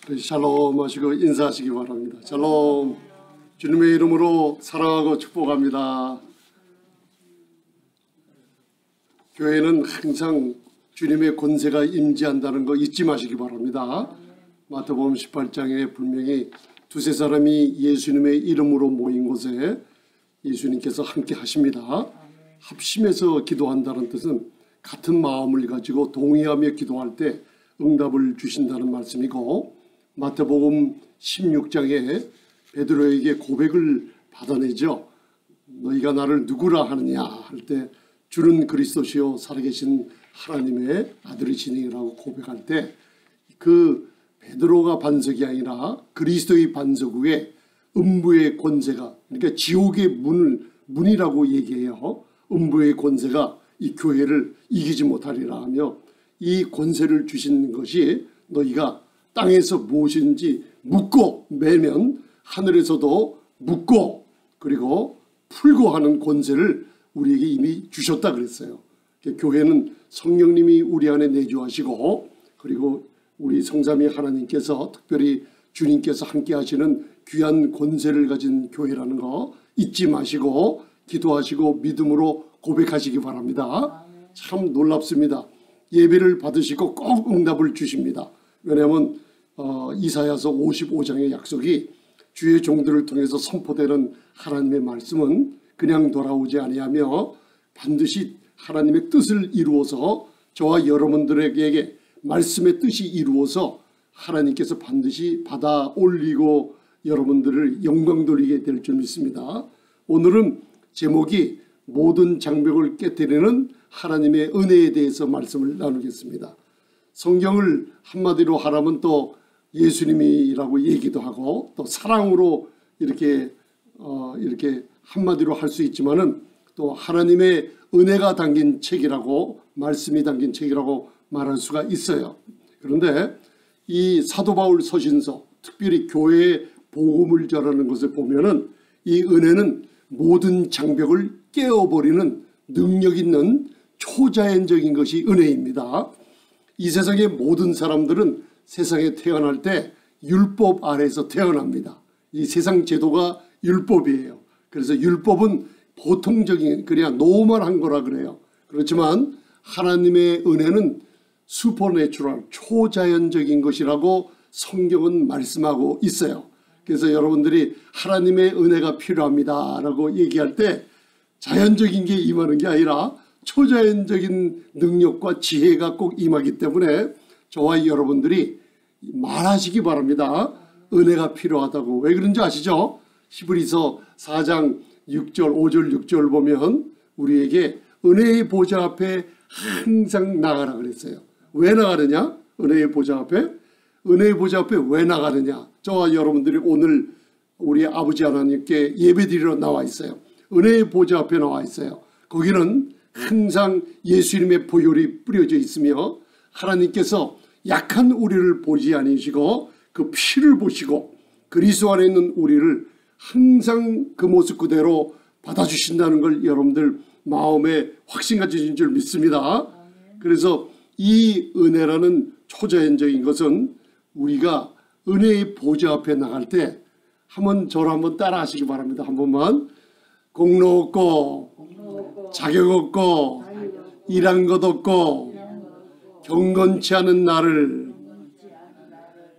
샬롬 하시고 인사하시기 바랍니다. 샬롬. 주님의 이름으로 사랑하고 축복합니다. 교회는 항상 주님의 권세가 임재한다는 거 잊지 마시기 바랍니다. 마태복음 18장에 분명히 두세 사람이 예수님의 이름으로 모인 곳에 예수님께서 함께 하십니다. 합심해서 기도한다는 뜻은 같은 마음을 가지고 동의하며 기도할 때 응답을 주신다는 말씀이고, 마태복음 16장에 베드로에게 고백을 받아내죠. 너희가 나를 누구라 하느냐 할 때 주는 그리스도시요 살아계신 하나님의 아들이시니라고 고백할 때, 그 베드로가 반석이 아니라 그리스도의 반석 위에 음부의 권세가, 그러니까 지옥의 문이라고 얘기해요. 음부의 권세가 이 교회를 이기지 못하리라 하며, 이 권세를 주신 것이 너희가 땅에서 무엇인지 묻고 매면 하늘에서도 묻고 그리고 풀고 하는 권세를 우리에게 이미 주셨다 그랬어요. 교회는 성령님이 우리 안에 내주하시고, 그리고 우리 성삼위 하나님께서 특별히 주님께서 함께 하시는 귀한 권세를 가진 교회라는 거 잊지 마시고 기도하시고 믿음으로 고백하시기 바랍니다. 참 놀랍습니다. 예배를 받으시고 꼭 응답을 주십니다. 왜냐하면 이사야서 55장의 약속이 주의 종들을 통해서 선포되는 하나님의 말씀은 그냥 돌아오지 아니하며 반드시 하나님의 뜻을 이루어서 저와 여러분들에게 말씀의 뜻이 이루어서 하나님께서 반드시 받아 올리고 여러분들을 영광 돌리게 될 줄 믿습니다. 오늘은 제목이 모든 장벽을 깨뜨리는 하나님의 은혜에 대해서 말씀을 나누겠습니다. 성경을 한마디로 하라면 또 예수님이라고 얘기도 하고 또 사랑으로 이렇게 한마디로 할 수 있지만은 또 하나님의 은혜가 담긴 책이라고, 말씀이 담긴 책이라고 말할 수가 있어요. 그런데 이 사도 바울 서신서, 특별히 교회의 복음을 전하는 것을 보면은 이 은혜는 모든 장벽을 깨어버리는 능력 있는 초자연적인 것이 은혜입니다. 이 세상의 모든 사람들은 세상에 태어날 때 율법 아래에서 태어납니다. 이 세상 제도가 율법이에요. 그래서 율법은 보통적인, 그냥 노멀한 거라 그래요. 그렇지만 하나님의 은혜는 슈퍼내추럴, 초자연적인 것이라고 성경은 말씀하고 있어요. 그래서 여러분들이 하나님의 은혜가 필요합니다 라고 얘기할 때 자연적인 게 임하는 게 아니라 초자연적인 능력과 지혜가 꼭 임하기 때문에 저와 여러분들이 말하시기 바랍니다. 은혜가 필요하다고. 왜 그런지 아시죠? 히브리서 4장 6절 5절 6절 보면 우리에게 은혜의 보좌 앞에 항상 나가라 그랬어요. 왜 나가느냐? 은혜의 보좌 앞에. 은혜의 보좌 앞에 왜 나가느냐? 저와 여러분들이 오늘 우리 아버지 하나님께 예배드리러 나와 있어요. 은혜의 보좌 앞에 나와 있어요. 거기는 항상 예수님의 보혈이 뿌려져 있으며 하나님께서 약한 우리를 보지 아니시고 그 피를 보시고 그리스도 안에 있는 우리를 항상 그 모습 그대로 받아주신다는 걸 여러분들 마음에 확신 가지신 줄 믿습니다. 그래서 이 은혜라는 초자연적인 것은 우리가 은혜의 보좌 앞에 나갈 때 한번 저를 한번 따라 하시기 바랍니다. 한 번만. 공로 없고 자격 없고 일한 것 없고 경건치 않은 나를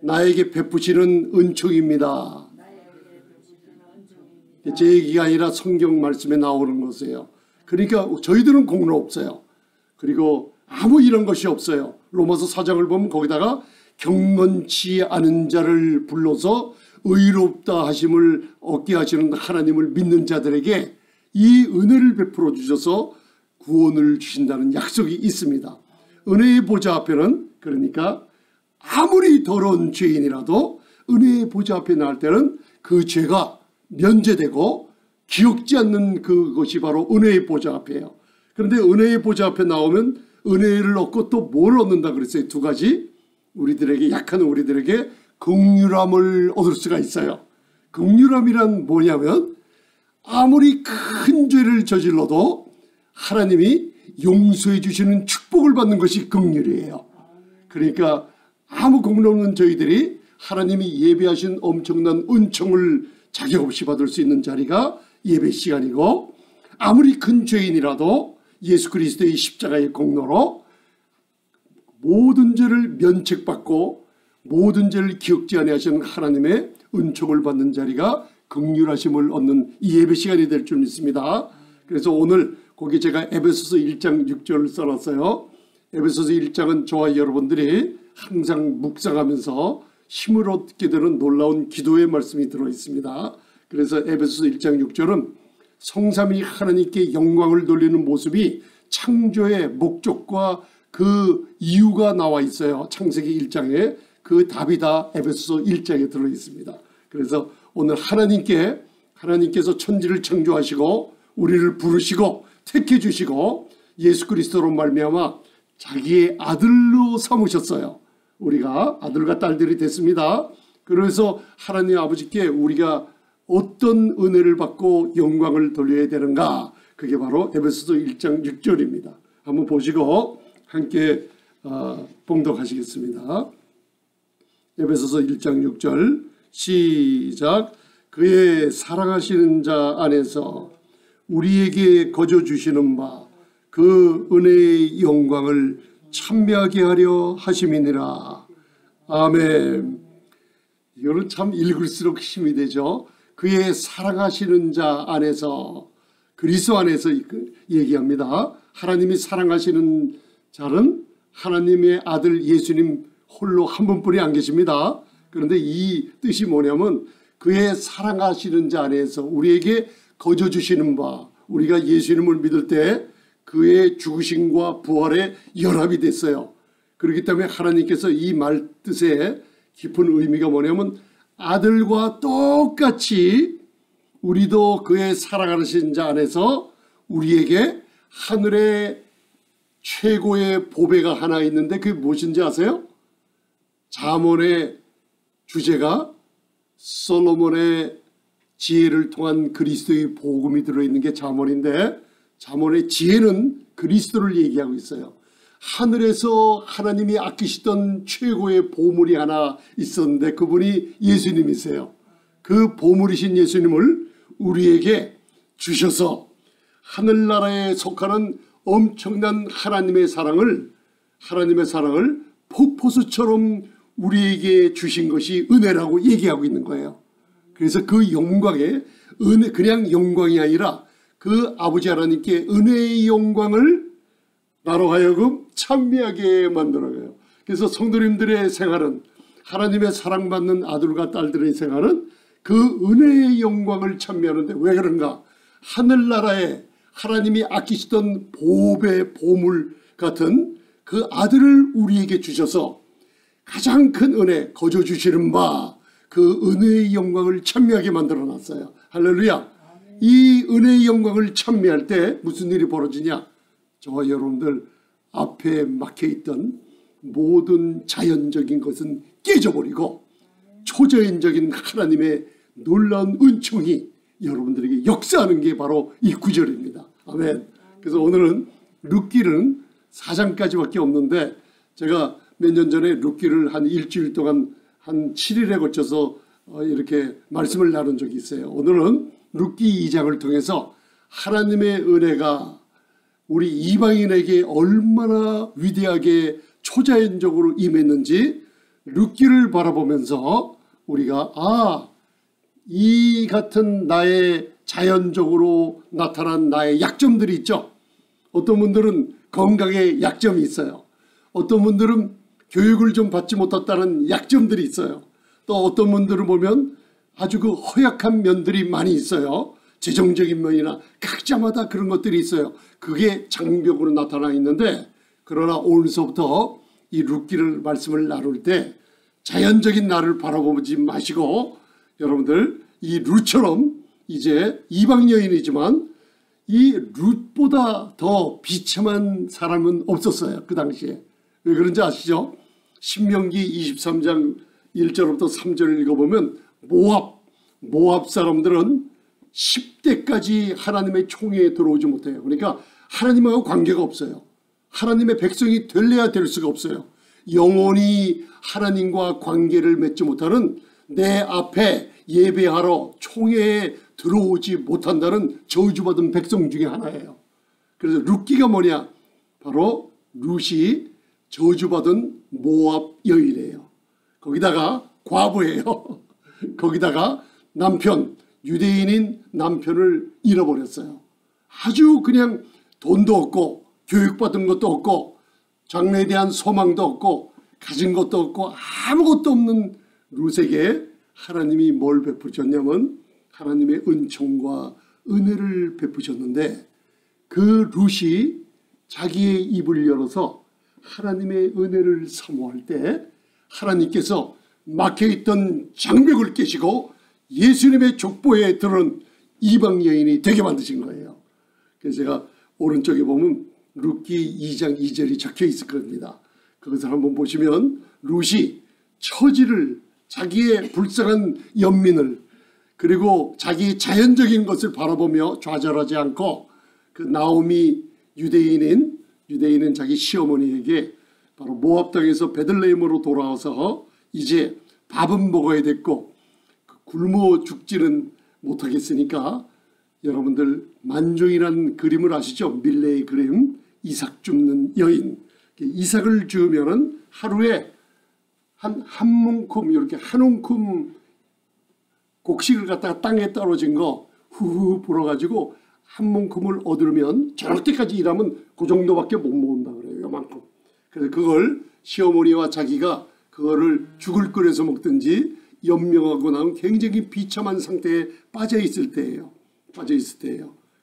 나에게 베푸시는 은총입니다. 제 얘기가 아니라 성경 말씀에 나오는 것이에요. 그러니까 저희들은 공로 없어요. 그리고 아무 이런 것이 없어요. 로마서 4장을 보면 거기다가 경건치 않은 자를 불러서 의롭다 하심을 얻게 하시는 하나님을 믿는 자들에게 이 은혜를 베풀어 주셔서 구원을 주신다는 약속이 있습니다. 은혜의 보좌 앞에는, 그러니까 아무리 더러운 죄인이라도 은혜의 보좌 앞에 나갈 때는 그 죄가 면제되고 기억지 않는 그것이 바로 은혜의 보좌 앞이에요. 그런데 은혜의 보좌 앞에 나오면 은혜를 얻고 또 뭘 얻는다 그랬어요? 두 가지. 우리들에게, 약한 우리들에게 긍휼함을 얻을 수가 있어요. 긍휼함이란 뭐냐면 아무리 큰 죄를 저질러도 하나님이 용서해 주시는 축복을 받는 것이 긍휼이에요. 그러니까 아무 공로 없는 저희들이 하나님이 예배하신 엄청난 은총을 자격 없이 받을 수 있는 자리가 예배 시간이고, 아무리 큰 죄인이라도 예수 그리스도의 십자가의 공로로 모든 죄를 면책받고 모든 죄를 기억지 아니하시는 하나님의 은총을 받는 자리가 긍휼하심을 얻는 이 예배 시간이 될 줄 믿습니다. 그래서 오늘 거기 제가 에베소서 1장 6절을 써놨어요. 에베소서 1장은 저와 여러분들이 항상 묵상하면서 힘을 얻게 되는 놀라운 기도의 말씀이 들어있습니다. 그래서 에베소서 1장 6절은 성삼위 하나님께 영광을 돌리는 모습이 창조의 목적과 그 이유가 나와 있어요. 창세기 1장에 그 답이 다 에베소서 1장에 들어있습니다. 그래서 오늘 하나님께서 천지를 창조하시고 우리를 부르시고 택해 주시고 예수 그리스도로 말미암아 자기의 아들로 삼으셨어요. 우리가 아들과 딸들이 됐습니다. 그래서 하나님 아버지께 우리가 어떤 은혜를 받고 영광을 돌려야 되는가, 그게 바로 에베소서 1장 6절입니다. 한번 보시고 함께 봉독하시겠습니다. 에베소서 1장 6절 시작. 그의 사랑하시는 자 안에서 우리에게 거저 주시는 바 그 은혜의 영광을 찬미하게 하려 하심이니라. 아멘. 이거는 참 읽을수록 힘이 되죠. 그의 사랑하시는 자 안에서, 그리스도 안에서 얘기합니다. 하나님이 사랑하시는 자는 하나님의 아들 예수님 홀로 한 분뿐이 안 계십니다. 그런데 이 뜻이 뭐냐면 그의 사랑하시는 자 안에서 우리에게 거저 주시는 바, 우리가 예수님을 믿을 때 그의 죽으심과 부활에 연합이 됐어요. 그렇기 때문에 하나님께서 이 말 뜻에 깊은 의미가 뭐냐면 아들과 똑같이 우리도 그의 사랑하시는 자 안에서 우리에게 하늘의 최고의 보배가 하나 있는데 그게 무엇인지 아세요? 잠언의 주제가 솔로몬의 지혜를 통한 그리스도의 복음이 들어있는 게 잠언인데, 잠언의 지혜는 그리스도를 얘기하고 있어요. 하늘에서 하나님이 아끼시던 최고의 보물이 하나 있었는데 그분이 예수님이세요. 그 보물이신 예수님을 우리에게 주셔서 하늘나라에 속하는 엄청난 하나님의 사랑을 폭포수처럼 우리에게 주신 것이 은혜라고 얘기하고 있는 거예요. 그래서 그 영광에 은혜, 그냥 영광이 아니라 그 아버지 하나님께 은혜의 영광을 나로 하여금 찬미하게 만들어요. 그래서 성도님들의 생활은, 하나님의 사랑받는 아들과 딸들의 생활은 그 은혜의 영광을 찬미하는데 왜 그런가? 하늘나라에 하나님이 아끼시던 보배 보물 같은 그 아들을 우리에게 주셔서 가장 큰 은혜, 거저 주시는 바 그 은혜의 영광을 찬미하게 만들어놨어요. 할렐루야. 이 은혜의 영광을 찬미할 때 무슨 일이 벌어지냐? 저와 여러분들 앞에 막혀있던 모든 자연적인 것은 깨져버리고 초자연적인 하나님의 놀라운 은총이 여러분들에게 역사하는 게 바로 이 구절입니다. 아멘. 그래서 오늘은 룻기는 4장까지밖에 없는데 제가 몇 년 전에 룻기를 한 일주일 동안 한 7일에 걸쳐서 이렇게 말씀을 나눈 적이 있어요. 오늘은 룻기 2장을 통해서 하나님의 은혜가 우리 이방인에게 얼마나 위대하게 초자연적으로 임했는지 룻기를 바라보면서 우리가 이 같은 나의 자연적으로 나타난 나의 약점들이 있죠. 어떤 분들은 건강에 약점이 있어요. 어떤 분들은 교육을 좀 받지 못했다는 약점들이 있어요. 또 어떤 분들을 보면 아주 그 허약한 면들이 많이 있어요. 재정적인 면이나 각자마다 그런 것들이 있어요. 그게 장벽으로 나타나 있는데, 그러나 오늘서부터 이 룻기를 말씀을 나눌 때 자연적인 나를 바라보지 마시고 여러분들 이 룻처럼 이제 이방 여인이지만 이 룻보다 더 비참한 사람은 없었어요. 그 당시에. 왜 그런지 아시죠? 신명기 23장 1절부터 3절을 읽어보면 모압 사람들은 10대까지 하나님의 총회에 들어오지 못해요. 그러니까 하나님하고 관계가 없어요. 하나님의 백성이 될래야 될 수가 없어요. 영원히 하나님과 관계를 맺지 못하는, 내 앞에 예배하러 총회에 들어오지 못한다는 저주받은 백성 중에 하나예요. 그래서 룻기가 뭐냐? 바로 룻이 저주받은 모압 여인이에요. 거기다가 과부예요. 거기다가 남편, 유대인인 남편을 잃어버렸어요. 아주 그냥 돈도 없고 교육받은 것도 없고 장래에 대한 소망도 없고 가진 것도 없고 아무것도 없는 룻에게 하나님이 뭘 베푸셨냐면 하나님의 은총과 은혜를 베푸셨는데, 그 룻이 자기의 입을 열어서 하나님의 은혜를 사모할 때 하나님께서 막혀있던 장벽을 깨시고 예수님의 족보에 들은 이방 여인이 되게 만드신 거예요. 그래서 제가 오른쪽에 보면 룻기 2장 2절이 적혀 있을 겁니다. 그것을 한번 보시면 룻이 처지를, 자기의 불쌍한 연민을, 그리고 자기 자연적인 것을 바라보며 좌절하지 않고 그 나오미 유대인인 자기 시어머니에게 바로 모압 땅에서 베들레헴으로 돌아와서 이제 밥은 먹어야 됐고 굶어 죽지는 못하겠으니까, 여러분들 만종이라는 그림을 아시죠? 밀레의 그림, 이삭 줍는 여인. 이삭을 주면은 하루에 한 문큼, 이렇게 한 움큼 곡식을 갖다가 땅에 떨어진 거 후후 불어가지고 한 문큼을 얻으면 저럴 때까지 일하면 그 정도밖에 못 모은다 그래요. 요만큼. 그래서 그걸 시어머니와 자기가 그거를 죽을 끓여서 먹든지 연명하고 나면 굉장히 비참한 상태에 빠져 있을 때예요.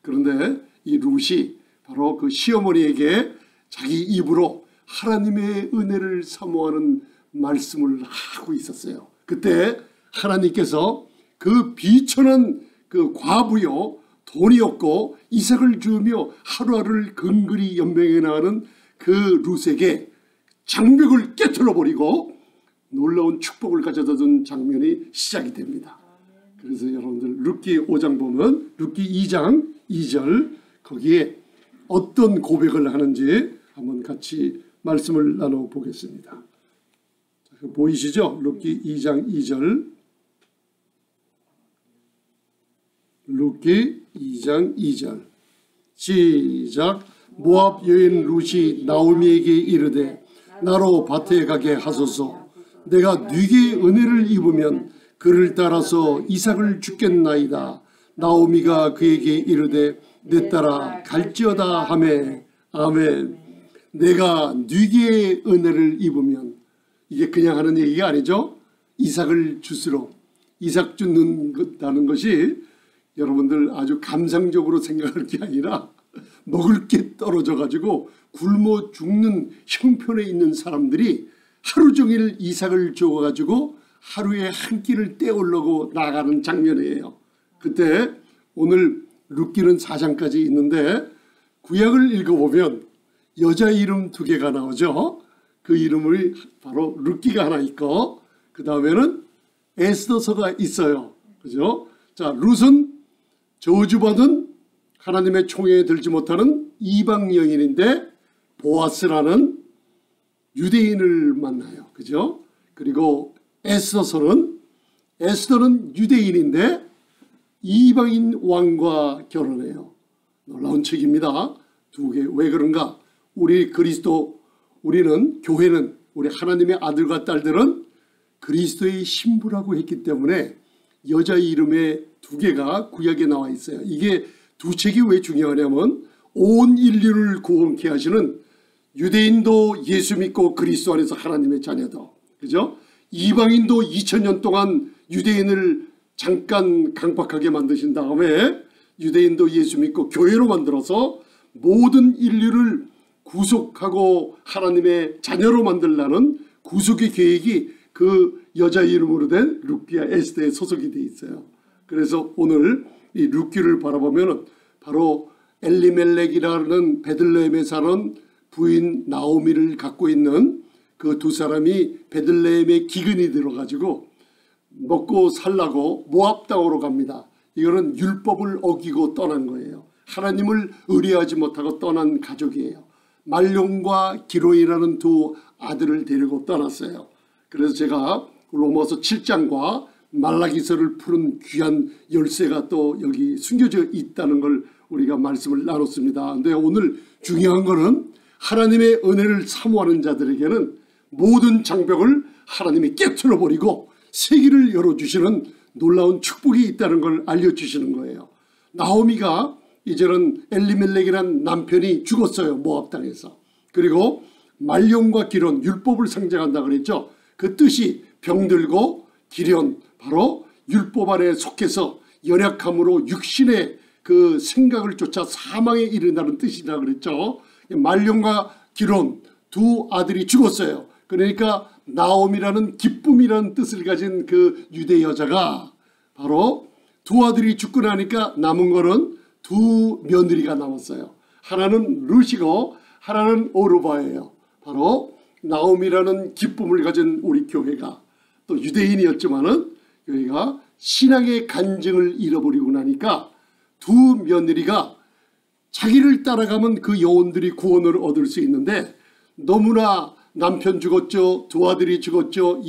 그런데 이 룻이 바로 그 시어머니에게 자기 입으로 하나님의 은혜를 사모하는 말씀을 하고 있었어요. 그때 하나님께서 그 비천한 그 과부요, 돈이 없고 이삭을 주며 하루하루를 근근히 연명해 나가는 그 룻에게 장벽을 깨트려 버리고 놀라운 축복을 가져다 준 장면이 시작이 됩니다. 그래서 여러분들 룻기 5장 보면 룻기 2장 2절 거기에 어떤 고백을 하는지 한번 같이 말씀을 나눠보겠습니다. 보이시죠? 룻기 2장 2절. 룻기 2장 2절 시작. 모압 여인 룻이 나오미에게 이르되 나로 밭에 가게 하소서. 내가 네게 은혜를 입으면 그를 따라서 이삭을 주겠나이다. 나오미가 그에게 이르되 내 딸아 갈지어다 하매. 아멘. 내가 네게 은혜를 입으면, 이게 그냥 하는 얘기가 아니죠. 이삭을 주스러, 이삭 줍는다는 것이 여러분들 아주 감상적으로 생각할 게 아니라 먹을 게 떨어져 가지고 굶어 죽는 형편에 있는 사람들이 하루 종일 이삭을 주어 가지고 하루에 한 끼를 때우려고 나가는 장면이에요. 그때 오늘 룻기는 4장까지 있는데 구약을 읽어보면 여자 이름 2개가 나오죠. 그 이름이 바로 룻기가 하나 있고 그 다음에는 에스더서가 있어요. 그죠? 자, 룻은 저주받은 하나님의 총회에 들지 못하는 이방 여인인데 보아스라는 유대인을 만나요. 그죠? 그리고 에스더는 유대인인데 이방인 왕과 결혼해요. 놀라운 책입니다. 2개. 왜 그런가? 우리는 교회는 우리 하나님의 아들과 딸들은 그리스도의 신부라고 했기 때문에 여자 이름의 2개가 구약에 나와 있어요. 이게 2책이 왜 중요하냐면 온 인류를 구원케 하시는 유대인도 예수 믿고 그리스도 안에서 하나님의 자녀도, 그죠? 이방인도 2000년 동안 유대인을 잠깐 강박하게 만드신 다음에 유대인도 예수 믿고 교회로 만들어서 모든 인류를 구속하고 하나님의 자녀로 만들라는 구속의 계획이 그 여자 이름으로 된 룻기와 에스더에 소속이 되어 있어요. 그래서 오늘 이 룻기를 바라보면 바로 엘리멜렉이라는 베들레헴에 사는 부인 나오미를 갖고 있는 그 2사람이 베들레헴에 기근이 들어가지고 먹고 살라고 모압 땅으로 갑니다. 이거는 율법을 어기고 떠난 거예요. 하나님을 의뢰하지 못하고 떠난 가족이에요. 말론과 기로이라는 2 아들을 데리고 떠났어요. 그래서 제가 로마서 7장과 말라기서를 푸는 귀한 열쇠가 또 여기 숨겨져 있다는 걸 우리가 말씀을 나눴습니다. 근데 오늘 중요한 거는 하나님의 은혜를 사모하는 자들에게는 모든 장벽을 하나님이 깨트려 버리고 세기를 열어주시는 놀라운 축복이 있다는 걸 알려주시는 거예요. 나오미가 이제는 엘리멜렉이라는 남편이 죽었어요. 모압 땅에서. 그리고 말령과 기련, 율법을 상징한다 그랬죠. 그 뜻이 병들고 기련, 바로 율법 아래 속해서 연약함으로 육신의 그 생각을 쫓아 사망에 이른다는 뜻이라 그랬죠. 말령과 기련 두 아들이 죽었어요. 그러니까 나옴이라는 기쁨이라는 뜻을 가진 그 유대 여자가 바로 두 아들이 죽고 나니까 남은 거는 두 며느리가 남았어요. 하나는 룻이고 하나는 오르바예요. 바로 나옴이라는 기쁨을 가진 우리 교회가 또 유대인이었지만은 교회가 신앙의 간증을 잃어버리고 나니까 두 며느리가 자기를 따라가면 그 여혼들이 구원을 얻을 수 있는데 너무나 남편 죽었죠. 두 아들이 죽었죠.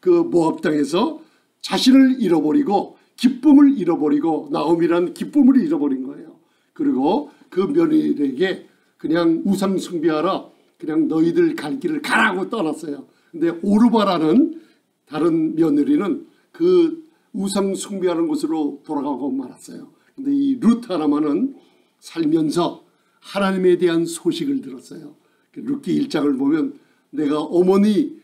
그 모압 땅에서 자신을 잃어버리고 기쁨을 잃어버리고 나옴이란 기쁨을 잃어버린 거예요. 그리고 그 며느리에게 그냥 우상 숭배하라. 그냥 너희들 갈 길을 가라고 떠났어요. 근데 오르바라는 다른 며느리는 그 우상 숭배하는 곳으로 돌아가고 말았어요. 근데 이 룻 하나만은 살면서 하나님에 대한 소식을 들었어요. 룻기 1장을 보면 내가 어머니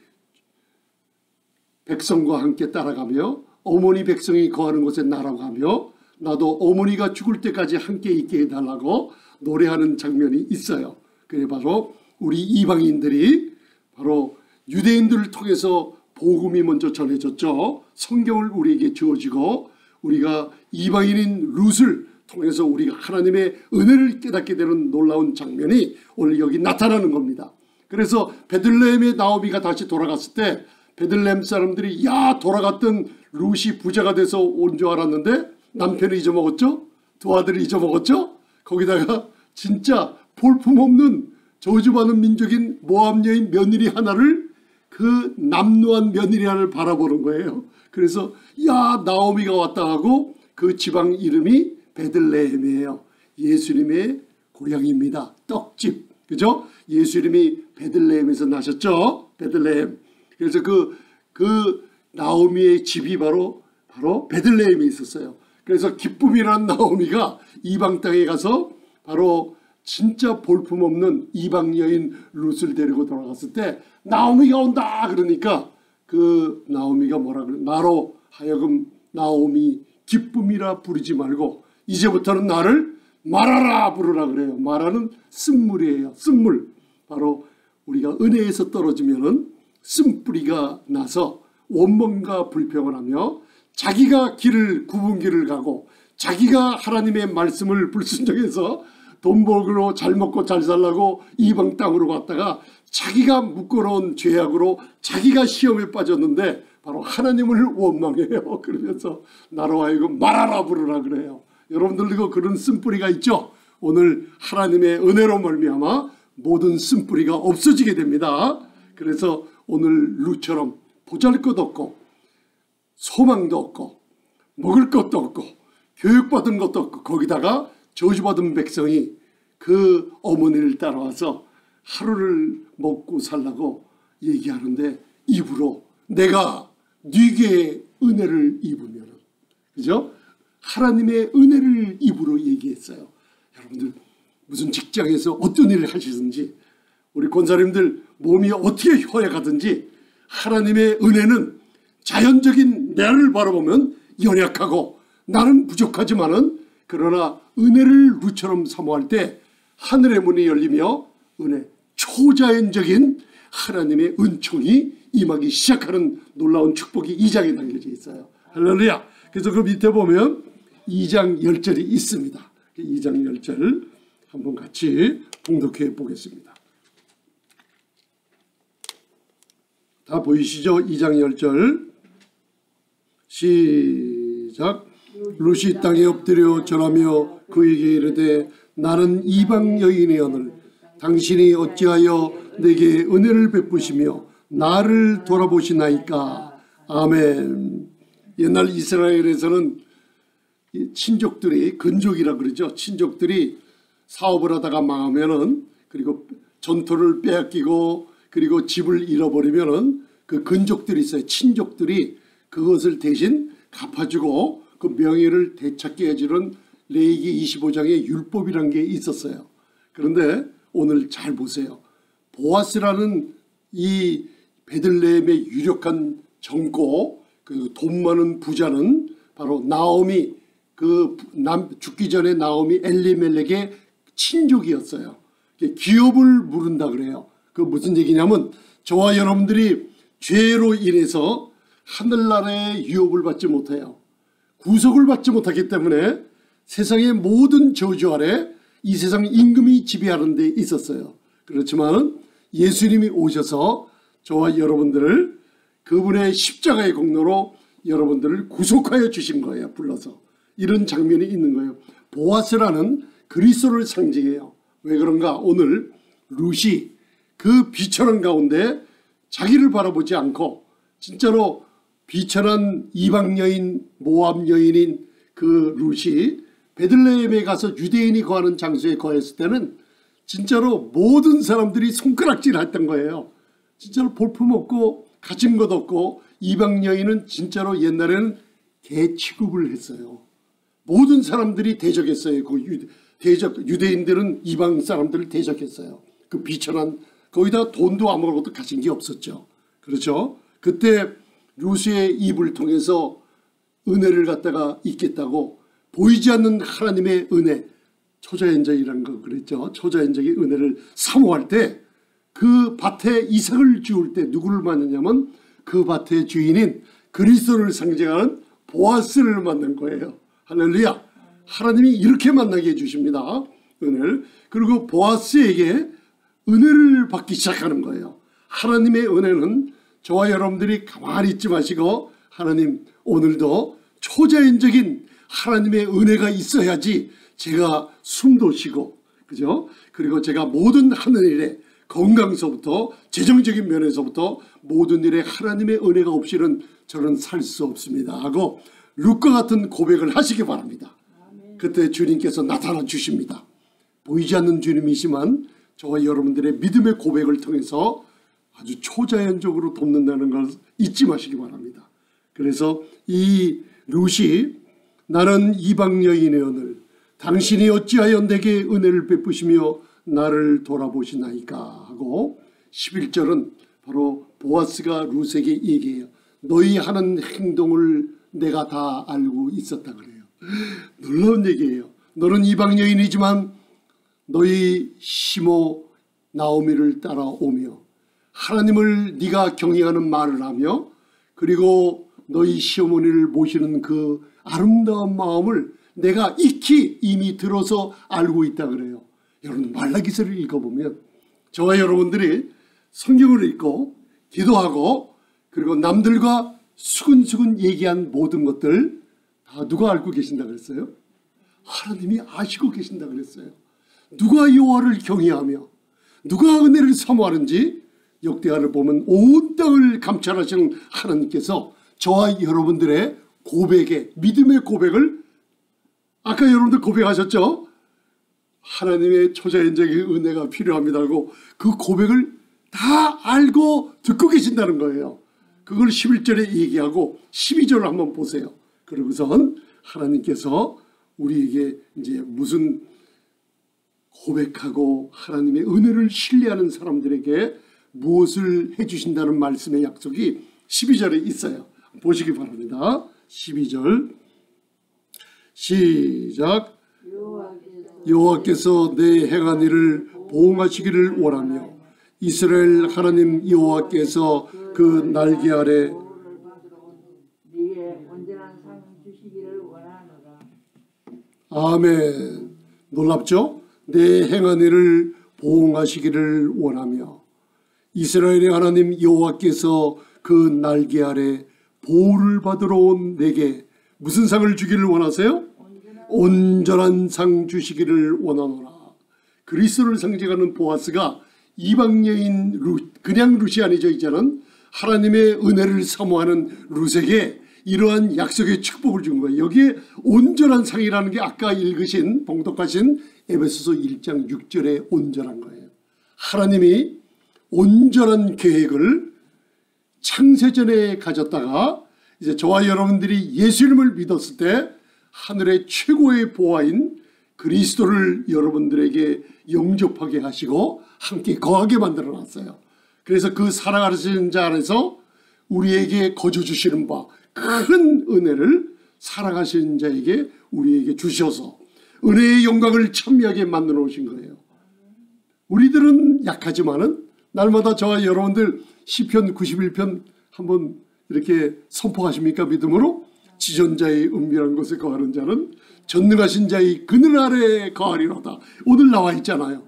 백성과 함께 따라가며 어머니 백성이 거하는 곳에 날아가며 나도 어머니가 죽을 때까지 함께 있게 해달라고 노래하는 장면이 있어요. 그게 바로 우리 이방인들이 바로 유대인들을 통해서 복음이 먼저 전해졌죠. 성경을 우리에게 주어지고 우리가 이방인인 룻을 통해서 우리가 하나님의 은혜를 깨닫게 되는 놀라운 장면이 오늘 여기 나타나는 겁니다. 그래서 베들레헴의 나오미가 다시 돌아갔을 때 베들레헴 사람들이 야 돌아갔던 룻이 부자가 돼서 온 줄 알았는데 남편을 잊어먹었죠. 두 아들을 잊어먹었죠. 거기다가 진짜 볼품없는 저주받은 민족인 모압 여인 며느리 하나를 그 남루한 며느리 하나를 바라보는 거예요. 그래서 야 나오미가 왔다 하고 그 지방 이름이 베들레헴이에요. 예수님의 고향입니다. 떡집. 그죠? 예수님이 베들레헴에서 나셨죠. 베들레헴. 그래서 그 나오미의 집이 바로 베들레헴에 있었어요. 그래서 기쁨이라는 나오미가 이방 땅에 가서 바로 진짜 볼품없는 이방 여인 룻을 데리고 돌아갔을 때 나오미가 온다 그러니까 그 나오미가 뭐라 그래? 나로 하여금 나오미 기쁨이라 부르지 말고 이제부터는 나를 마라라 부르라 그래요. 마라는 쓴물이에요. 쓴물. 바로 우리가 은혜에서 떨어지면은 쓴뿌리가 나서 원망과 불평을 하며 자기가 굽은 길을 가고 자기가 하나님의 말씀을 불순종해서 돈 벌고 잘 먹고 잘 살라고 이방 땅으로 갔다가 자기가 부끄러운 죄악으로 자기가 시험에 빠졌는데 바로 하나님을 원망해요. 그러면서 나로 하여금 말하라 부르라 그래요. 여러분들도 그런 쓴뿌리가 있죠. 오늘 하나님의 은혜로 말미암아 모든 쓴뿌리가 없어지게 됩니다. 그래서 오늘 룻처럼 보잘것없고 소망도 없고 먹을 것도 없고 교육받은 것도 없고 거기다가 저주받은 백성이 그 어머니를 따라와서 하루를 먹고 살라고 얘기하는데 입으로 내가 네게 은혜를 입으면 그죠? 하나님의 은혜를 입으로 얘기했어요. 여러분들 무슨 직장에서 어떤 일을 하시든지 우리 권사님들 몸이 어떻게 허약하든지 하나님의 은혜는 자연적인 나를 바라보면 연약하고 나는 부족하지만은 그러나 은혜를 룻처럼 사모할 때 하늘의 문이 열리며 은혜 초자연적인 하나님의 은총이 임하기 시작하는 놀라운 축복이 2장에 담겨져 있어요. 할렐루야. 그래서 그 밑에 보면 2장 10절이 있습니다. 2장 10절 한번 같이 봉독해 보겠습니다. 다 보이시죠? 2장 10절 시작. 룻이 땅에 엎드려 절하며 그에게 이르되 나는 이방 여인이오늘 당신이 어찌하여 내게 은혜를 베푸시며 나를 돌아보시나이까. 아멘. 옛날 이스라엘에서는 친족들이, 근족이라 그러죠. 친족들이 사업을 하다가 망하면은, 그리고 전토를 빼앗기고 그리고 집을 잃어버리면은 그 근족들이 있어요. 친족들이 그것을 대신 갚아주고 그 명예를 되찾게 해주는 레위기 25장의 율법이란 게 있었어요. 그런데 오늘 잘 보세요. 보아스라는 이 베들레헴의 유력한 정고, 그 돈 많은 부자는 바로 나오미, 죽기 전에 나오미 엘리멜렉의 친족이었어요. 기업을 물은다 그래요. 그 무슨 얘기냐면, 저와 여러분들이 죄로 인해서 하늘나라의 유업을 받지 못해요. 구속을 받지 못하기 때문에 세상의 모든 저주 아래 이 세상 임금이 지배하는 데 있었어요. 그렇지만 예수님이 오셔서 저와 여러분들을 그분의 십자가의 공로로 여러분들을 구속하여 주신 거예요. 불러서. 이런 장면이 있는 거예요. 보아스라는 그리스도를 상징해요. 왜 그런가? 오늘 룻이 그 비천한 가운데 자기를 바라보지 않고 진짜로 비천한 이방 여인, 모압 여인인 그 룻이 베들레헴에 가서 유대인이 거하는 장소에 거했을 때는 진짜로 모든 사람들이 손가락질 했던 거예요. 진짜로 볼품없고 가진 것 없고, 이방 여인은 진짜로 옛날에는 개 취급을 했어요. 모든 사람들이 대적했어요. 유대인들은 이방 사람들을 대적했어요. 그 비천한, 거기다 돈도 아무것도 가진 게 없었죠. 그렇죠? 그때 룻의 입을 통해서 은혜를 갖다가 잊겠다고, 보이지 않는 하나님의 은혜, 초자연적이라는 거 그랬죠. 초자연적인 은혜를 사모할 때 그 밭에 이삭을 지울 때 누구를 만나냐면 그 밭의 주인인 그리스도를 상징하는 보아스를 만난 거예요. 할렐루야. 하나님이 이렇게 만나게 해주십니다. 은혜를. 그리고 보아스에게 은혜를 받기 시작하는 거예요. 하나님의 은혜는 저와 여러분들이 가만히 있지 마시고, 하나님 오늘도 초자연적인 하나님의 은혜가 있어야지 제가 숨도 쉬고, 그죠? 그리고 제가 모든 하는 일에, 건강서부터 재정적인 면에서부터 모든 일에 하나님의 은혜가 없이는 저는 살 수 없습니다 하고 룻과 같은 고백을 하시기 바랍니다. 그때 주님께서 나타나 주십니다. 보이지 않는 주님이지만 저와 여러분들의 믿음의 고백을 통해서 아주 초자연적으로 돕는다는 걸 잊지 마시기 바랍니다. 그래서 이 룻이 나는 이방 여인의 오늘 당신이 어찌하여 내게 은혜를 베푸시며 나를 돌아보시나이까 하고, 11절은 바로 보아스가 룻에게 얘기해요. 너희 하는 행동을 내가 다 알고 있었다 그래요. 놀라운 얘기예요. 너는 이방 여인이지만 너희 시모 나오미를 따라오며 하나님을 네가 경외하는 말을 하며, 그리고 너희 시어머니를 모시는 그 아름다운 마음을 내가 익히 이미 들어서 알고 있다 그래요. 여러분, 말라기서를 읽어보면 저와 여러분들이 성경을 읽고 기도하고 그리고 남들과 수근수근 얘기한 모든 것들 다 누가 알고 계신다 그랬어요? 하나님이 아시고 계신다 그랬어요. 누가 여호와를 경외하며 누가 은혜를 사모하는지 역대하를 보면 온 땅을 감찰하시는 하나님께서 저와 여러분들의 고백에, 믿음의 고백을, 아까 여러분들 고백하셨죠? 하나님의 초자연적인 은혜가 필요합니다고 그 고백을 다 알고 듣고 계신다는 거예요. 그걸 11절에 얘기하고 12절을 한번 보세요. 그러고선 하나님께서 우리에게 이제 무슨 고백하고 하나님의 은혜를 신뢰하는 사람들에게 무엇을 해주신다는 말씀의 약속이 12절에 있어요. 보시기 바랍니다. 12절 시작. 여호와께서 내 행한 일을 보응하시기를 원하며 이스라엘 하나님 여호와께서 그 날개 아래 아멘. 놀랍죠? 내 행한 일을 보응하시기를 원하며 이스라엘의 하나님 여호와께서 그 날개 아래 보호를 받으러 온 내게 무슨 상을 주기를 원하세요? 온전한 상 주시기를 원하노라. 그리스도를 상징하는 보아스가 이방 여인 그냥 룻이 아니죠. 이제는 하나님의 은혜를 사모하는 룻에게 이러한 약속의 축복을 준 거예요. 여기에 온전한 상이라는 게 아까 읽으신 봉독하신 에베소서 1장 6절에 온전한 거예요. 하나님이 온전한 계획을 창세전에 가졌다가 이제 저와 여러분들이 예수님을 믿었을 때 하늘의 최고의 보아인 그리스도를 여러분들에게 영접하게 하시고 함께 거하게 만들어 놨어요. 그래서 그 살아가시는 자 안에서 우리에게 거저 주시는 바 큰 은혜를 살아가시는 자에게 우리에게 주셔서 은혜의 영광을 찬미하게 만들어 오신 거예요. 우리들은 약하지만은 날마다 저와 여러분들 시편 91편 한번 이렇게 선포하십니까? 믿음으로 지존자의 은밀한 곳에 거하는 자는 전능하신 자의 그늘 아래에 거하리로다. 오늘 나와 있잖아요.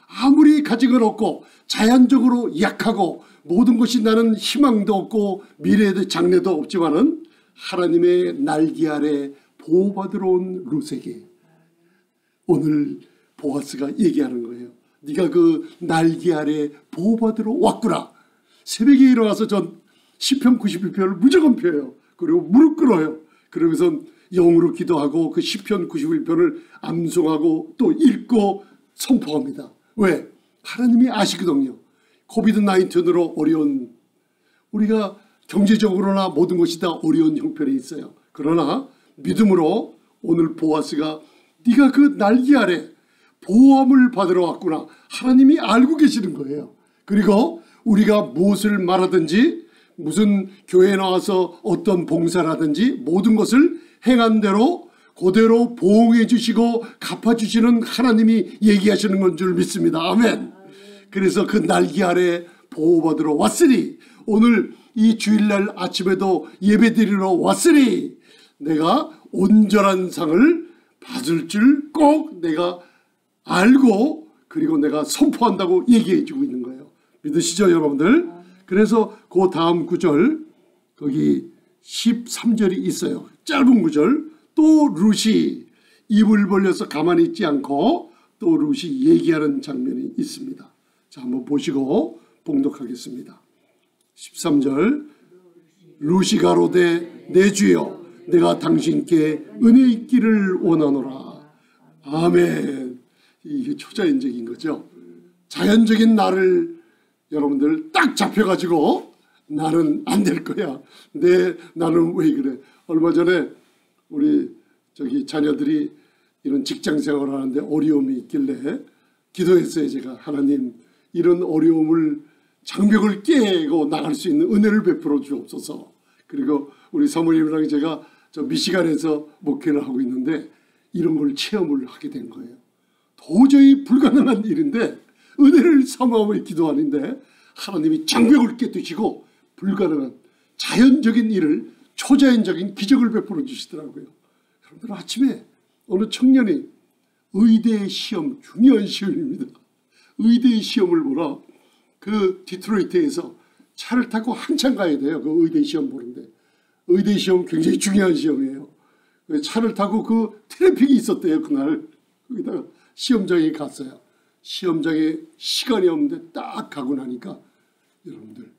아무리 가진 건 없고 자연적으로 약하고 모든 것이 나는 희망도 없고 미래에도 장래도 없지만은 하나님의 날개 아래 보호받으러 온 룻에게 오늘 보아스가 얘기하는 거예요. 네가 그 날개 아래 보호받으러 왔구나. 새벽에 일어나서 전 시편 91편을 무조건 펴요. 그리고 무릎 꿇어요. 그러면서 영으로 기도하고 그 시편 91편을 암송하고 또 읽고 선포합니다. 왜? 하나님이 아시거든요. 코비드-19으로 어려운, 우리가 경제적으로나 모든 것이 다 어려운 형편에 있어요. 그러나 믿음으로 오늘 보아스가 네가 그 날개 아래 보호함을 받으러 왔구나. 하나님이 알고 계시는 거예요. 그리고 우리가 무엇을 말하든지 무슨 교회에 나와서 어떤 봉사라든지 모든 것을 행한 대로 그대로 보응해 주시고 갚아주시는 하나님이 얘기하시는 건 줄 믿습니다. 아멘. 그래서 그 날개 아래 보호받으러 왔으니 오늘 이 주일날 아침에도 예배드리러 왔으니 내가 온전한 상을 받을 줄 꼭 내가 알고 그리고 내가 선포한다고 얘기해 주고 있는 거예요. 믿으시죠 여러분들? 그래서 그 다음 구절 거기 13절이 있어요. 짧은 구절. 또 룻이 입을 벌려서 가만히 있지 않고 또 룻이 얘기하는 장면이 있습니다. 자, 한번 보시고 봉독하겠습니다. 13절. 룻이 가로되 내 주여 내가 당신께 은혜 있기를 원하노라. 아멘. 이게 초자연적인 거죠. 자연적인 나를 여러분들 딱 잡혀가지고 나는 안 될 거야. 나는 왜 그래. 얼마 전에 우리 자녀들이 이런 직장 생활을 하는데 어려움이 있길래 기도했어요. 제가 하나님 이런 어려움을 장벽을 깨고 나갈 수 있는 은혜를 베풀어 주옵소서. 그리고 우리 사모님이랑 제가 저 미시간에서 목회를 하고 있는데 이런 걸 체험을 하게 된 거예요. 도저히 불가능한 일인데 은혜를 사모하며 기도하는데 하나님이 장벽을 깨뜨시고 불가능한 자연적인 일을 초자연적인 기적을 베풀어 주시더라고요. 여러분들 아침에 어느 청년이 의대 시험, 중요한 시험입니다. 의대 시험을 보러 그 디트로이트에서 차를 타고 한참 가야 돼요. 그 의대 시험 보는데. 의대 시험 굉장히 중요한 시험이에요. 차를 타고 그 트래픽이 있었대요. 그날. 거기다가 시험장에 갔어요. 시험장에 시간이 없는데 딱 가고 나니까 여러분들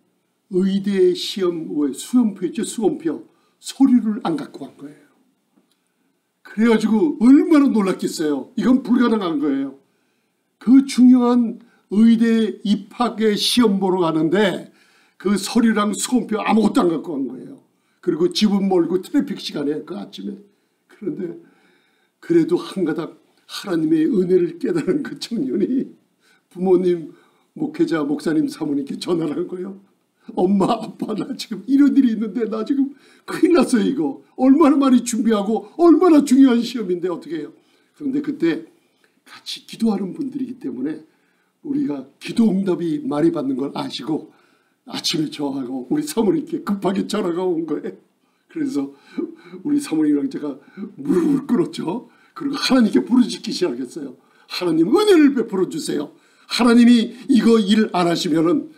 의대 시험 왜 수험표 있죠? 수험표. 서류를 안 갖고 간 거예요. 그래가지고 얼마나 놀랐겠어요. 이건 불가능한 거예요. 그 중요한 의대 입학의 시험 보러 가는데 그 서류랑 수험표 아무것도 안 갖고 간 거예요. 그리고 집은 멀고 트래픽 시간에 그 아침에. 그런데 그래도 한가닥 하나님의 은혜를 깨달은 그 청년이 부모님, 목회자, 목사님, 사모님께 전화를 한 거예요. 엄마, 아빠 나 지금 이런 일이 있는데 나 지금 큰일 났어요. 이거 얼마나 많이 준비하고 얼마나 중요한 시험인데 어떻게 해요. 그런데 그때 같이 기도하는 분들이기 때문에 우리가 기도 응답이 많이 받는 걸 아시고 아침에 저하고 우리 사모님께 급하게 전화가 온 거예요. 그래서 우리 사모님이랑 제가 무릎을 꿇었죠. 그리고 하나님께 부르짖기 시작했어요. 하나님 은혜를 베풀어 주세요. 하나님이 이거 일 안 하시면은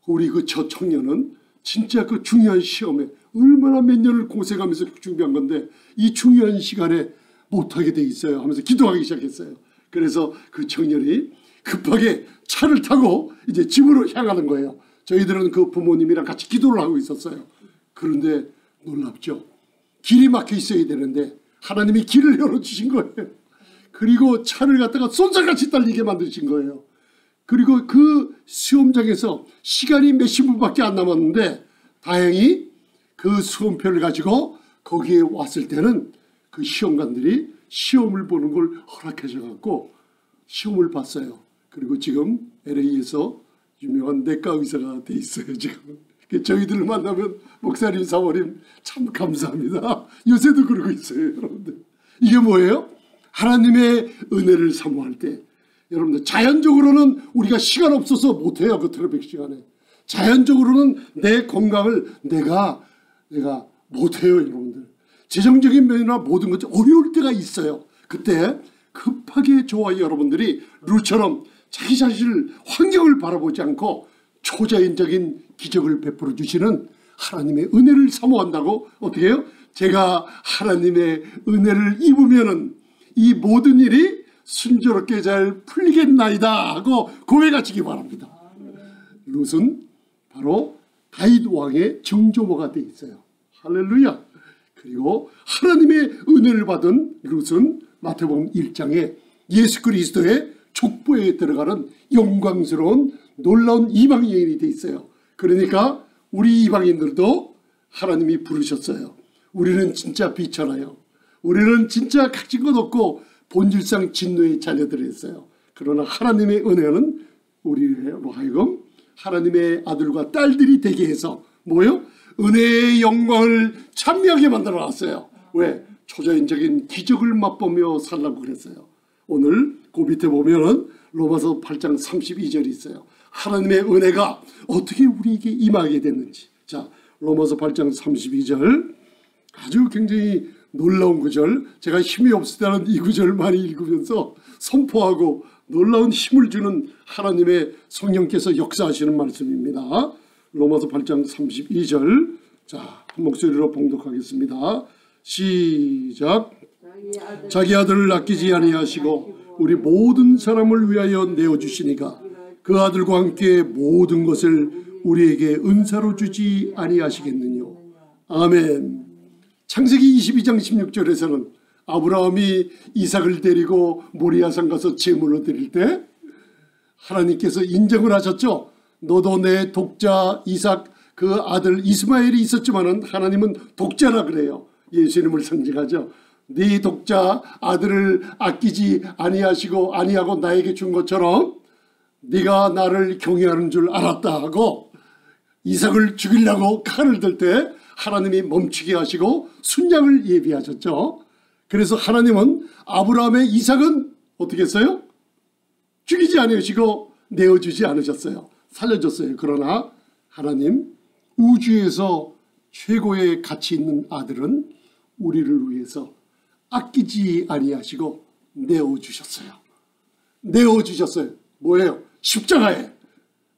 우리 저 청년은 진짜 그 중요한 시험에 얼마나 몇 년을 고생하면서 준비한 건데 이 중요한 시간에 못하게 돼 있어요 하면서 기도하기 시작했어요. 그래서 그 청년이 급하게 차를 타고 이제 집으로 향하는 거예요. 저희들은 그 부모님이랑 같이 기도를 하고 있었어요. 그런데 놀랍죠. 길이 막혀 있어야 되는데 하나님이 길을 열어주신 거예요. 그리고 차를 갖다가 쏜살같이 달리게 만드신 거예요. 그리고 그 시험장에서 시간이 몇십 분밖에 안 남았는데 다행히 그 시험표를 가지고 거기에 왔을 때는 그 시험관들이 시험을 보는 걸 허락해 줘갖고 시험을 봤어요. 그리고 지금 LA에서 유명한 내과 의사가 돼 있어요. 지금 저희들 만나면 목사님 사모님 참 감사합니다. 요새도 그러고 있어요. 여러분들 이게 뭐예요? 하나님의 은혜를 사모할 때 여러분들 자연적으로는 우리가 시간 없어서 못해요. 그 트래픽 시간에 자연적으로는 내 건강을 내가 못해요. 여러분들 재정적인 면이나 모든 것이 어려울 때가 있어요. 그때 급하게 저와 여러분들이 룻처럼 자기 자신을 환경을 바라보지 않고 초자연적인 기적을 베풀어 주시는 하나님의 은혜를 사모한다고 어떻게 해요? 제가 하나님의 은혜를 입으면은 이 모든 일이 순조롭게 잘 풀리겠나이다 하고 고백하시기 바랍니다. 룻은 바로 다윗 왕의 정조모가 돼 있어요. 할렐루야. 그리고 하나님의 은혜를 받은 룻은 마태복음 1장에 예수 그리스도의 족보에 들어가는 영광스러운 놀라운 이방 여인이 돼 있어요. 그러니까 우리 이방인들도 하나님이 부르셨어요. 우리는 진짜 비천해요. 우리는 진짜 가진 것 없고 본질상 진노의 자녀들이었어요. 그러나 하나님의 은혜는 우리로 하여금 하나님의 아들과 딸들이 되게 해서 뭐요? 은혜의 영광을 찬미하게 만들어놨어요. 왜? 초자연적인 기적을 맛보며 살라고 그랬어요. 오늘 그 밑에 보면은 로마서 8장 32절이 있어요. 하나님의 은혜가 어떻게 우리에게 임하게 됐는지. 자, 로마서 8장 32절 아주 굉장히 놀라운 구절. 제가 힘이 없을 때는 이 구절을 많이 읽으면서 선포하고 놀라운 힘을 주는 하나님의 성령께서 역사하시는 말씀입니다. 로마서 8장 32절. 자, 한 목소리로 봉독하겠습니다. 시작. 자기 아들을 아끼지 아니하시고 우리 모든 사람을 위하여 내어주시니까 그 아들과 함께 모든 것을 우리에게 은사로 주지 아니하시겠느냐. 아멘. 창세기 22장 16절에서는 아브라함이 이삭을 데리고 모리아산 가서 제물로 드릴 때 하나님께서 인정을 하셨죠. 너도 내 독자 이삭 그 아들 이스마엘이 있었지만 하나님은 독자라 그래요. 예수님을 상징하죠. 네 독자 아들을 아끼지 아니하고 나에게 준 것처럼 네가 나를 경외하는 줄 알았다 하고 이삭을 죽이려고 칼을 들 때 하나님이 멈추게 하시고 순양을 예비하셨죠. 그래서 하나님은 아브라함의 이삭은 어떻게 했어요? 죽이지 않으시고 내어주지 않으셨어요. 살려줬어요. 그러나 하나님 우주에서 최고의 가치 있는 아들은 우리를 위해서 아끼지 아니하시고 내어주셨어요. 내어주셨어요. 뭐예요? 십자가에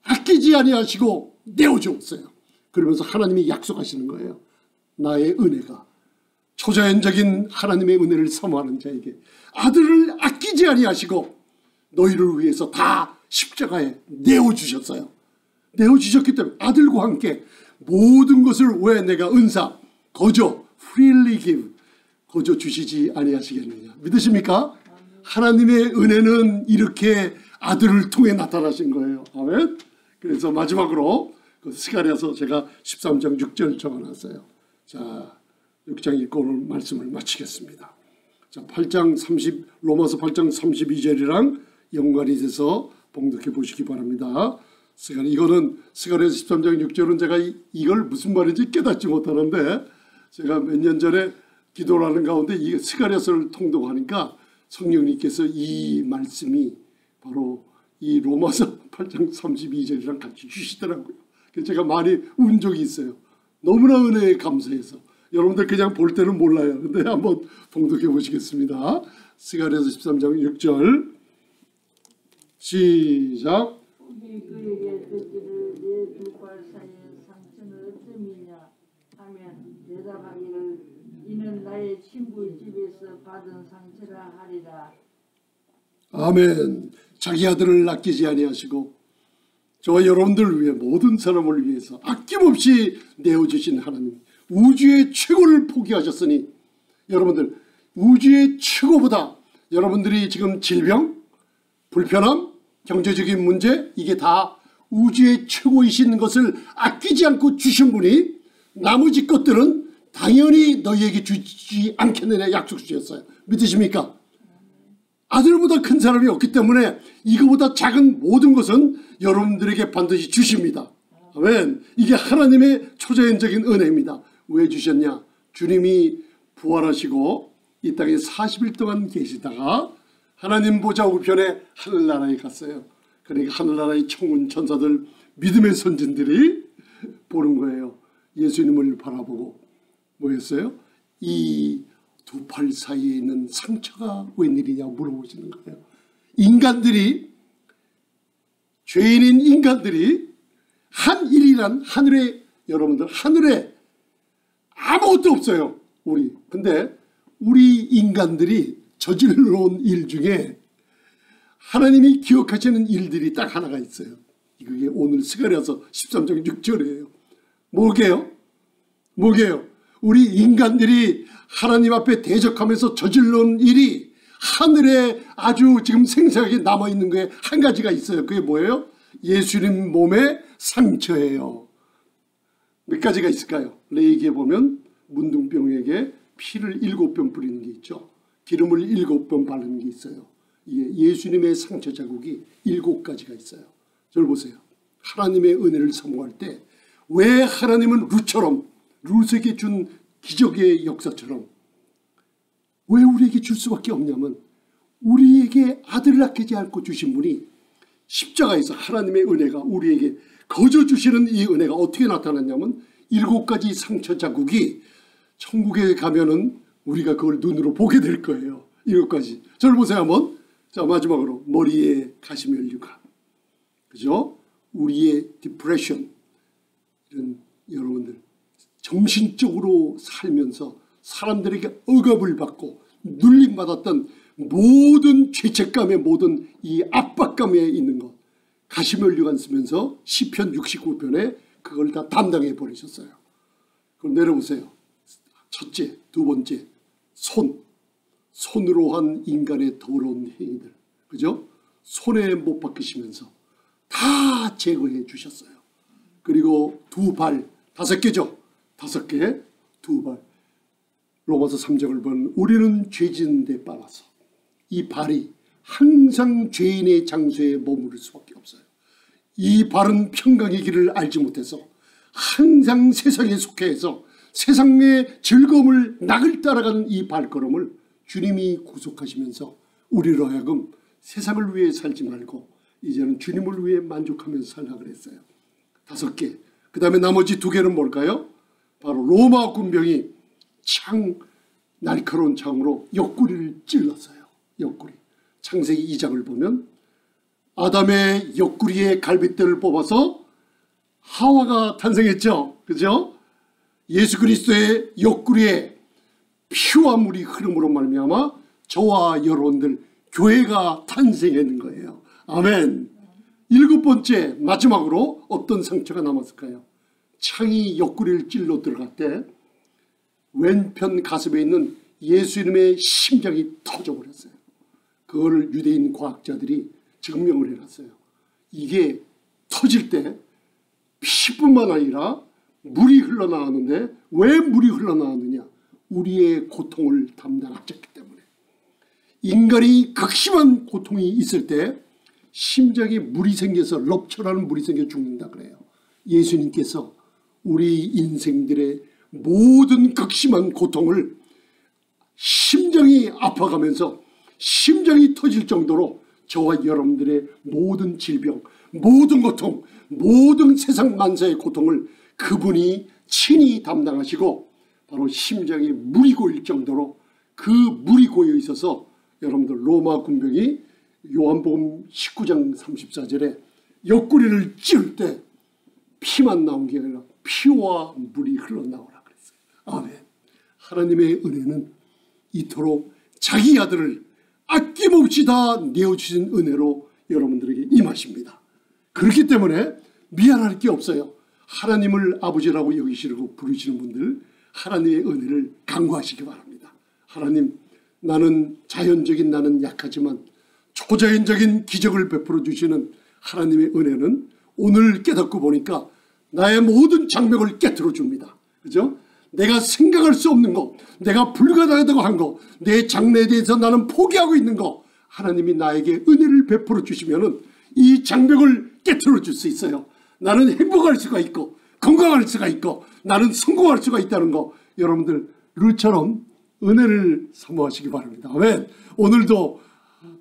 아끼지 아니하시고 내어주었어요. 그러면서 하나님이 약속하시는 거예요. 나의 은혜가 초자연적인 하나님의 은혜를 사모하는 자에게 아들을 아끼지 아니하시고 너희를 위해서 다 십자가에 내어주셨어요. 내어주셨기 때문에 아들과 함께 모든 것을 왜 내가 은사 거저 freely give 거저 주시지 아니하시겠느냐. 믿으십니까? 하나님의 은혜는 이렇게 아들을 통해 나타나신 거예요. 아멘. 그래서 마지막으로 그 스가랴서 제가 13장 6절 적어놨어요. 자, 6장 읽고 오늘 말씀을 마치겠습니다. 자, 로마서 8장 32절이랑 연관이 돼서 봉독해 보시기 바랍니다. 이거는 스가랴서 13장 6절은 제가 이걸 무슨 말인지 깨닫지 못하는데 제가 몇 년 전에 기도를 하는 가운데 이 스가랴서를 통독하니까 성령님께서 이 말씀이 바로 이 로마서 8장 32절이랑 같이 주시더라고요. 그래서 제가 많이 운 적이 있어요. 너무나 은혜에 감사해서. 여러분들 그냥 볼 때는 몰라요. 근데 한번 봉독해 보시겠습니다. 스가랴서 13장 6절 시작. 그에게 듣기를 내 두 발 사이의 상처는 어뜸이냐 하면 대답하기를 이는 나의 친구 집에서 받은 상처라 하리라. 아멘. 자기 아들을 아끼지 아니하시고 저와 여러분들을 위해 모든 사람을 위해서 아낌없이 내어주신 하나님, 우주의 최고를 포기하셨으니 여러분들 우주의 최고보다 여러분들이 지금 질병, 불편함, 경제적인 문제 이게 다 우주의 최고이신 것을 아끼지 않고 주신 분이 나머지 것들은 당연히 너희에게 주지 않겠느냐 약속 주셨어요. 믿으십니까? 아들보다 큰 사람이 없기 때문에 이거보다 작은 모든 것은 여러분들에게 반드시 주십니다. 아멘. 이게 하나님의 초자연적인 은혜입니다. 왜 주셨냐? 주님이 부활하시고 이 땅에 40일 동안 계시다가 하나님 보좌 우편에 하늘나라에 갔어요. 그러니까 하늘나라의 천군 천사들, 믿음의 선진들이 보는 거예요. 예수님을 바라보고 뭐였어요? 이 두 팔 사이에 있는 상처가 웬일이냐 물어보시는 거예요. 인간들이, 죄인인 인간들이 한 일이란 하늘에, 여러분들 하늘에 아무것도 없어요. 근데 우리 인간들이 저질러온 일 중에 하나님이 기억하시는 일들이 딱 하나가 있어요. 그게 오늘 스가랴서 13장 6절이에요. 뭐게요? 우리 인간들이 하나님 앞에 대적하면서 저질러온 일이 하늘에 아주 지금 생생하게 남아있는 게 한 가지가 있어요. 그게 뭐예요? 예수님 몸의 상처예요. 몇 가지가 있을까요? 레이기에 보면 문둥병에게 피를 7번 뿌리는 게 있죠. 기름을 7번 바르는 게 있어요. 이게 예수님의 상처 자국이 7가지가 있어요. 저를 보세요. 하나님의 은혜를 사모할 때 왜 하나님은 룻에게 준 기적의 역사처럼 왜 우리에게 줄 수밖에 없냐면 우리에게 아들을 아끼지 않고 주신 분이 십자가에서 하나님의 은혜가 우리에게 거저 주시는 이 은혜가 어떻게 나타났냐면 7가지 상처 자국이 천국에 가면은 우리가 그걸 눈으로 보게 될 거예요. 7가지. 저를 보세요 한번. 자, 마지막으로 머리에 가시면류가, 그죠? 우리의 디프레션, 이런 여러분들 정신적으로 살면서 사람들에게 억압을 받고 눌림받았던 모든 죄책감의 모든 이 압박감에 있는 것, 가시면류관 쓰면서 시편 69편에 그걸 다 담당해 버리셨어요. 그럼 내려보세요. 첫째, 두 번째, 손으로 한 인간의 더러운 행위들, 그죠? 손에 못 박히시면서 다 제거해 주셨어요. 그리고 두 발, 5개죠? 5개, 두 발. 로마서 3장을 보면 우리는 죄 짓는 데 빨아서 이 발이 항상 죄인의 장소에 머무를 수밖에 없어요. 이 발은 평강의 길을 알지 못해서 항상 세상에 속해서 세상의 즐거움을 낙을 따라가는 이 발걸음을 주님이 구속하시면서 우리로 하여금 세상을 위해 살지 말고 이제는 주님을 위해 만족하면서 살라 그랬어요. 5개. 그 다음에 나머지 2개는 뭘까요? 바로 로마 군병이 날카로운 창으로 옆구리를 찔렀어요. 옆구리. 창세기 2장을 보면 아담의 옆구리에 갈빗대를 뽑아서 하와가 탄생했죠. 그죠? 예수 그리스도의 옆구리에 피와 물이 흐름으로 말미암아 저와 여러분들 교회가 탄생했는 거예요. 아멘. 7번째, 마지막으로 어떤 상처가 남았을까요? 창이 옆구리를 찔러 들어갈 때 왼편 가슴에 있는 예수님의 심장이 터져버렸어요. 그거를 유대인 과학자들이 증명을 해놨어요. 이게 터질 때 피뿐만 아니라 물이 흘러나왔는데 왜 물이 흘러나왔느냐? 우리의 고통을 담당하셨기 때문에. 인간이 극심한 고통이 있을 때 심장에 물이 생겨서 럽처라는 물이 생겨 죽는다 그래요. 예수님께서 우리 인생들의 모든 극심한 고통을 심장이 아파가면서 심장이 터질 정도로 저와 여러분들의 모든 질병, 모든 고통, 모든 세상 만사의 고통을 그분이 친히 담당하시고 바로 심장에 물이 고일 정도로 그 물이 고여 있어서 여러분들 로마 군병이 요한복음 19장 34절에 옆구리를 찌를 때 피만 나온 게 아니라 피와 물이 흘러나오라 그랬어요. 아멘. 하나님의 은혜는 이토록 자기 아들을 아낌없이 다 내어주신 은혜로 여러분들에게 임하십니다. 그렇기 때문에 미안할 게 없어요. 하나님을 아버지라고 여기시려고 부르시는 분들 하나님의 은혜를 간구하시기 바랍니다. 하나님, 나는 자연적인 나는 약하지만 초자연적인 기적을 베풀어 주시는 하나님의 은혜는 오늘 깨닫고 보니까 나의 모든 장벽을 깨트려 줍니다. 그죠? 내가 생각할 수 없는 것, 내가 불가능하다고 한 것, 내 장래에 대해서 나는 포기하고 있는 것, 하나님이 나에게 은혜를 베풀어 주시면은 이 장벽을 깨트려 줄 수 있어요. 나는 행복할 수가 있고 건강할 수가 있고 나는 성공할 수가 있다는 거, 여러분들 룰처럼 은혜를 사모하시기 바랍니다. 아멘. 오늘도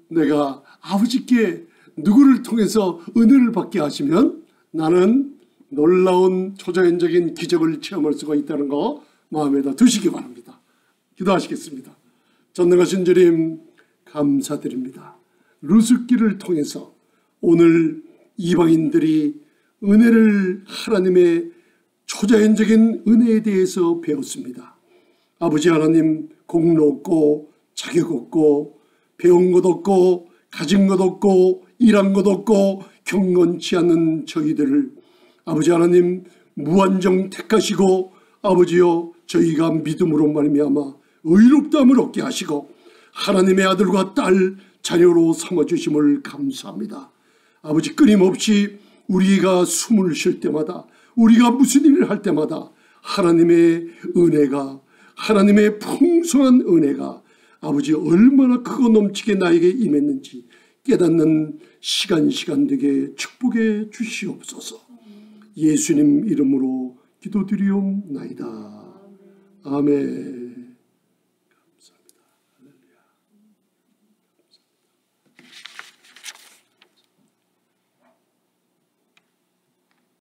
내가 아버지께 누구를 통해서 은혜를 받게 하시면 나는 놀라운 초자연적인 기적을 체험할 수가 있다는 거 마음에다 두시기 바랍니다. 기도하시겠습니다. 전능하신 주님, 감사드립니다. 루스기를 통해서 오늘 이방인들이 은혜를, 하나님의 초자연적인 은혜에 대해서 배웠습니다. 아버지 하나님, 공로 없고 자격 없고 배운 것 없고 가진 것 없고 일한 것 없고 경건치 않은 저희들을 아버지 하나님 무한정 택하시고 아버지여 저희가 믿음으로 말미암아 의롭다함을 얻게 하시고 하나님의 아들과 딸 자녀로 삼아주심을 감사합니다. 아버지, 끊임없이 우리가 숨을 쉴 때마다 우리가 무슨 일을 할 때마다 하나님의 은혜가, 하나님의 풍성한 은혜가 아버지 얼마나 크고 넘치게 나에게 임했는지 깨닫는 시간 되게 축복해 주시옵소서. 예수님 이름으로 기도드리옵나이다. 아멘.